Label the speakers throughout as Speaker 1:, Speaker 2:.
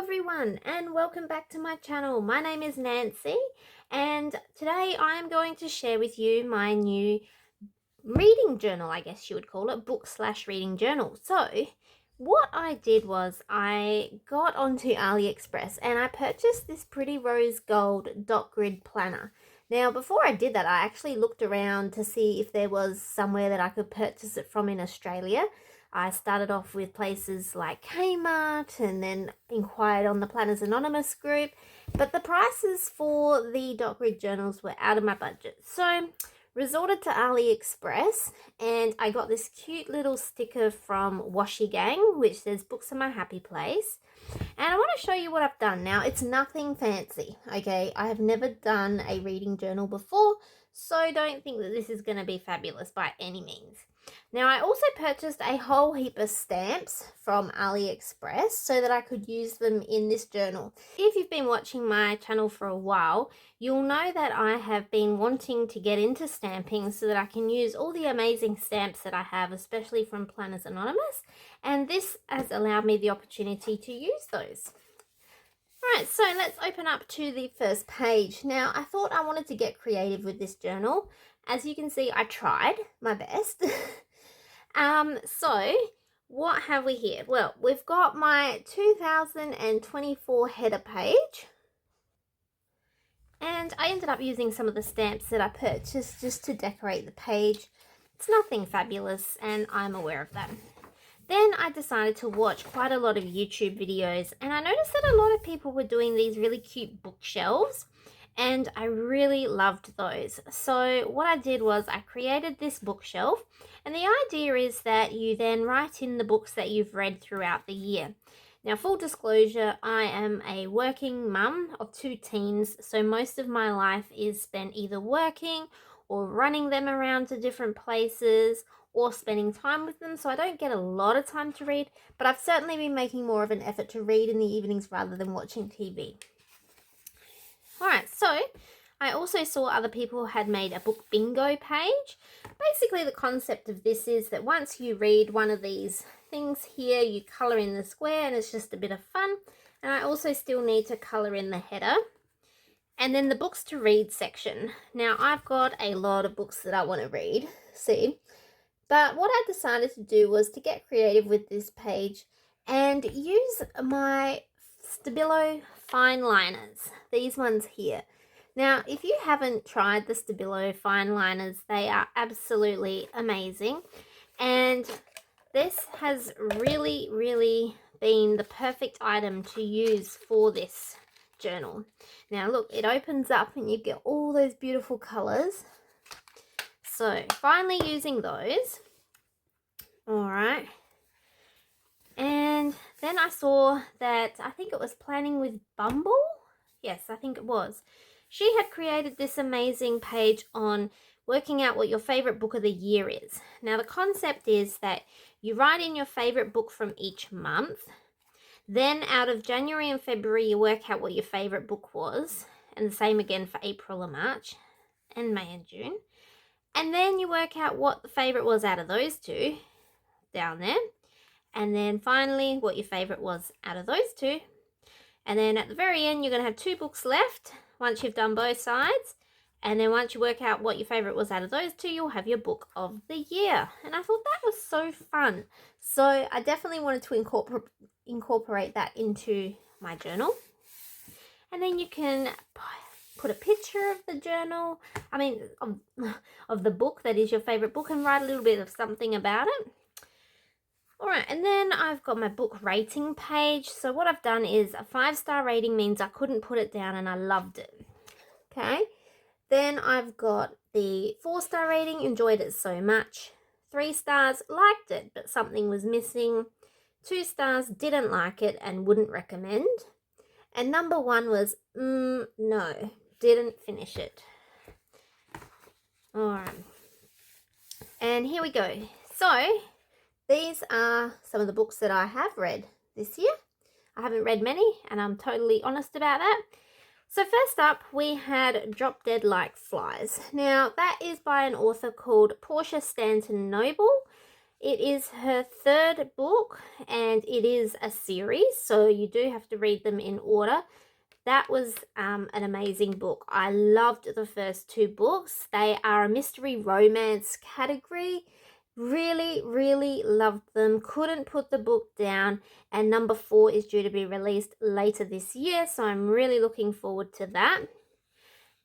Speaker 1: everyone, and welcome back to my channel. My name is Nancy, and today I am going to share with you my new reading journal, I guess you would call it, book/reading journal. So what I did was I got onto AliExpress and I purchased this Pretty Rose Gold dot grid planner. Now, before I did that, I actually looked around to see if there was somewhere that I could purchase it from in Australia. I started off with places like Kmart and then inquired on the Planners Anonymous group, but the prices for the dot grid journals were out of my budget. So resorted to AliExpress and I got this cute little sticker from Washi Gang which says books are my happy place, and I want to show you what I've done. Now, it's nothing fancy, okay? I have never done a reading journal before, so don't think that this is going to be fabulous by any means. Now, I also purchased a whole heap of stamps from AliExpress so that I could use them in this journal. If you've been watching my channel for a while, you'll know that I have been wanting to get into stamping so that I can use all the amazing stamps that I have, especially from Planners Anonymous, and this has allowed me the opportunity to use those. Alright, so let's open up to the first page. Now, I thought I wanted to get creative with this journal. As you can see, I tried my best. So what have we here? Well, we've got my 2024 header page. And I ended up using some of the stamps that I purchased just to decorate the page. It's nothing fabulous, and I'm aware of that. Then I decided to watch quite a lot of YouTube videos, and I noticed that a lot of people were doing these really cute bookshelves, and I really loved those. So what I did was I created this bookshelf, and the idea is that you then write in the books that you've read throughout the year. Now, full disclosure, I am a working mum of 2 teens, so most of my life is spent either working or running them around to different places or spending time with them, so I don't get a lot of time to read, but I've certainly been making more of an effort to read in the evenings rather than watching TV. Alright, so I also saw other people had made a book bingo page. Basically, the concept of this is that once you read one of these things here, you colour in the square, and it's just a bit of fun. And I also still need to colour in the header. And then the books to read section. Now, I've got a lot of books that I want to read, see? But what I decided to do was to get creative with this page and use my Stabilo fine liners, these ones here. Now, if you haven't tried the Stabilo fine liners, they are absolutely amazing. And this has really been the perfect item to use for this journal. Now, look, it opens up and you get all those beautiful colors. So, finally using those. Alright. And then I saw that, I think it was Planning with Bumble. Yes, I think it was. She had created this amazing page on working out what your favorite book of the year is. Now, the concept is that you write in your favorite book from each month. Then out of January and February, you work out what your favorite book was. And the same again for April and March and May and June. And then you work out what the favorite was out of those two down there. And then finally, what your favorite was out of those two. And then at the very end, you're going to have 2 books left once you've done both sides. And then once you work out what your favorite was out of those two, you'll have your book of the year. And I thought that was so fun. So I definitely wanted to incorporate that into my journal. And then you can put a picture of the journal, of the book that is your favorite book, and write a little bit of something about it. Alright, and then I've got my book rating page. So what I've done is a 5-star rating means I couldn't put it down and I loved it. Okay, then I've got the 4-star rating, enjoyed it so much. 3 stars, liked it, but something was missing. 2 stars, didn't like it and wouldn't recommend. And number 1 was, no, didn't finish it. Alright, and here we go. So these are some of the books that I have read this year. I haven't read many, and I'm totally honest about that. So first up, we had Drop Dead Like Flies. Now, that is by an author called Portia Stanton Noble. It is her third book and it is a series, so you do have to read them in order. That was an amazing book. I loved the first two books. They are a mystery romance category. Really, really loved them. Couldn't put the book down. And number 4 is due to be released later this year, so I'm really looking forward to that.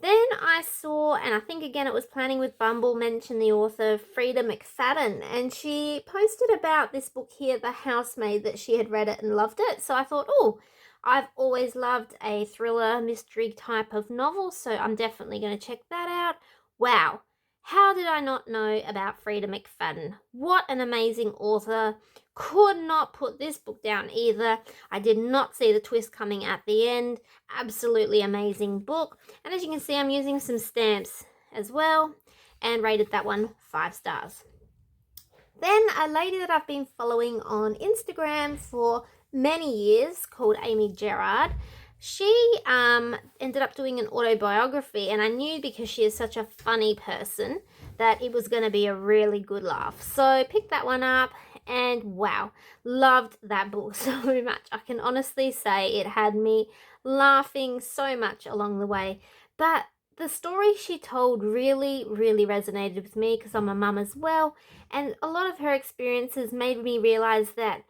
Speaker 1: Then I saw, and I think again it was Planning with Bumble, mentioned the author Frida McFadden, and she posted about this book here, The Housemaid, that she had read it and loved it. So I thought, oh, I've always loved a thriller mystery type of novel, so I'm definitely going to check that out. Wow, how did I not know about Frida McFadden? What an amazing author. Could not put this book down either. I did not see the twist coming at the end. Absolutely amazing book. And as you can see, I'm using some stamps as well and rated that one 5 stars. Then a lady that I've been following on Instagram for many years called Amy Gerard. She ended up doing an autobiography, and I knew because she is such a funny person that it was going to be a really good laugh. So picked that one up and wow, loved that book so much. I can honestly say it had me laughing so much along the way. But the story she told really, really resonated with me because I'm a mum as well. And a lot of her experiences made me realize that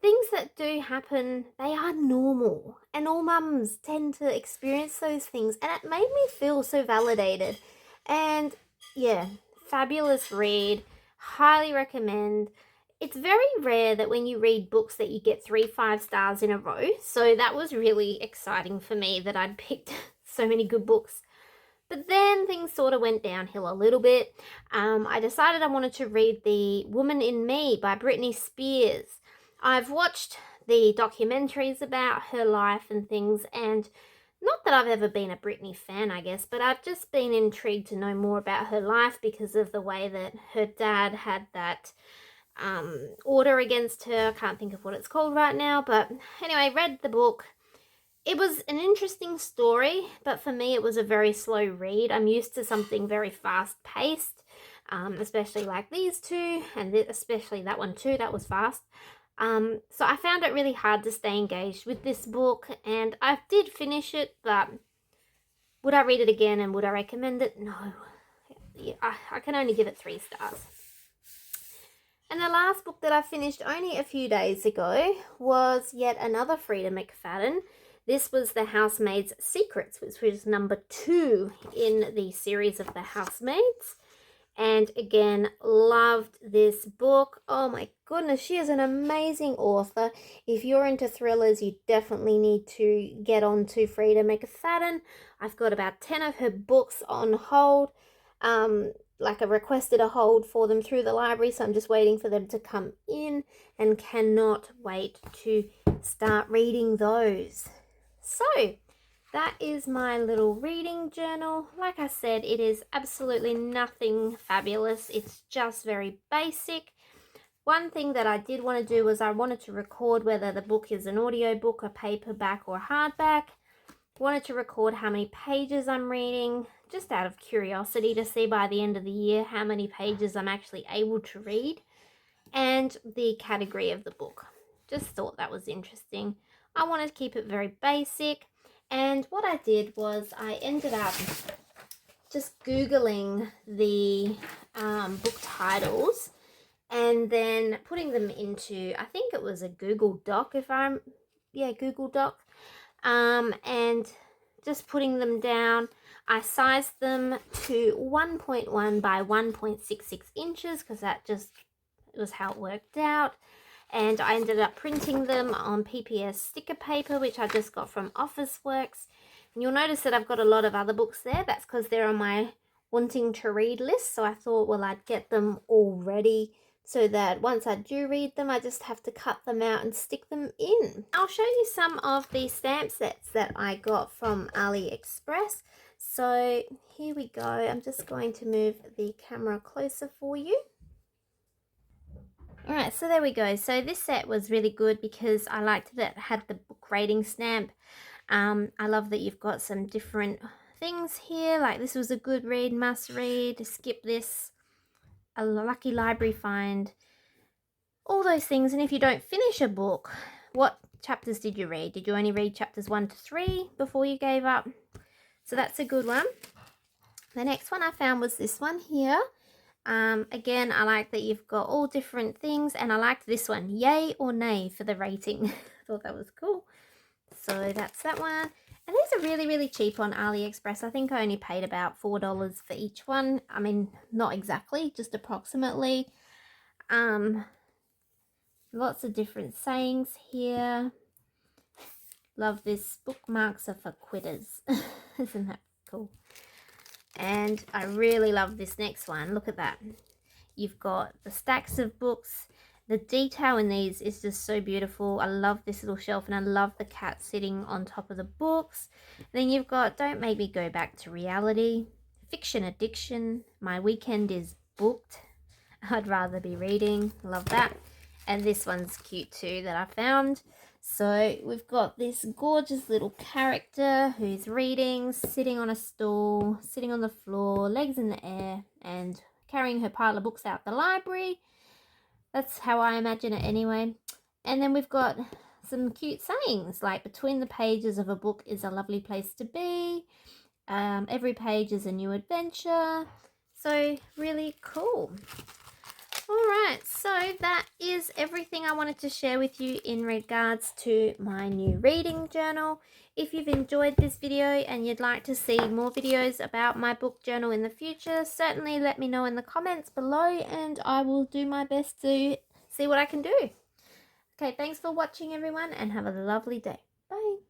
Speaker 1: things that do happen, they are normal. And all mums tend to experience those things. And it made me feel so validated. And yeah, fabulous read. Highly recommend. It's very rare that when you read books that you get 3 5-stars in a row. So that was really exciting for me that I'd picked so many good books. But then things sort of went downhill a little bit. I decided I wanted to read The Woman in Me by Britney Spears. I've watched the documentaries about her life and things, and not that I've ever been a Britney fan, I guess, but I've just been intrigued to know more about her life because of the way that her dad had that order against her. I can't think of what it's called right now, but anyway, read the book. It was an interesting story, but for me it was a very slow read. I'm used to something very fast-paced, especially like these two, and especially that one too, that was fast. So I found it really hard to stay engaged with this book, and I did finish it, but would I read it again and would I recommend it? No. Yeah, I can only give it 3 stars. And the last book that I finished only a few days ago was yet another Frida McFadden. This was The Housemaid's Secrets, which was number 2 in the series of The Housemaids. And again, loved this book. Oh my goodness, she is an amazing author. If you're into thrillers, you definitely need to get on to Frida McFadden. I've got about 10 of her books on hold. Like I requested a hold for them through the library, so I'm just waiting for them to come in and cannot wait to start reading those. So that is my little reading journal. Like I said, it is absolutely nothing fabulous. It's just very basic. One thing that I did want to do was I wanted to record whether the book is an audiobook, a paperback, or hardback. Wanted to record how many pages I'm reading, just out of curiosity to see by the end of the year how many pages I'm actually able to read, and the category of the book. Just thought that was interesting. I wanted to keep it very basic, and what I did was I ended up just Googling the book titles and then putting them into, I think it was a Google Doc, Google Doc. And just putting them down. I sized them to 1.1 by 1.66 inches because that just was how it worked out. And I ended up printing them on PPS sticker paper, which I just got from Officeworks. And you'll notice that I've got a lot of other books there. That's because they're on my wanting to read list. So I thought, well, I'd get them all ready so that once I do read them, I just have to cut them out and stick them in. I'll show you some of the stamp sets that I got from AliExpress. So here we go. I'm just going to move the camera closer for you. Alright, so there we go. So this set was really good because I liked that it had the book rating stamp. I love that you've got some different things here, like this was a good read, must read, skip this, a lucky library find, all those things. And if you don't finish a book, what chapters did you read? Did you only read chapters 1 to 3 before you gave up? So that's a good one. The next one I found was this one here. Again, I like that you've got all different things, and I liked this one, yay or nay for the rating. I thought that was cool. So that's that one. And these are really, really cheap on AliExpress. I think I only paid about $4 for each one. I mean, not exactly, just approximately. Lots of different sayings here. Love this. Bookmarks are for quitters. Isn't that cool? And I really love this next one. Look at that. You've got the stacks of books. The detail in these is just so beautiful. I love this little shelf, and I love the cat sitting on top of the books. Then you've got Don't Make Me Go Back to Reality, Fiction Addiction, My Weekend is Booked, I'd Rather Be Reading. Love that. And this one's cute too that I found. So we've got this gorgeous little character who's reading, sitting on a stool, sitting on the floor, legs in the air, and carrying her pile of books out the library. That's how I imagine it anyway. And then we've got some cute sayings like between the pages of a book is a lovely place to be. Every page is a new adventure. So really cool. Alright, so that is everything I wanted to share with you in regards to my new reading journal. If you've enjoyed this video and you'd like to see more videos about my book journal in the future, certainly let me know in the comments below and I will do my best to see what I can do. Okay, thanks for watching everyone and have a lovely day. Bye.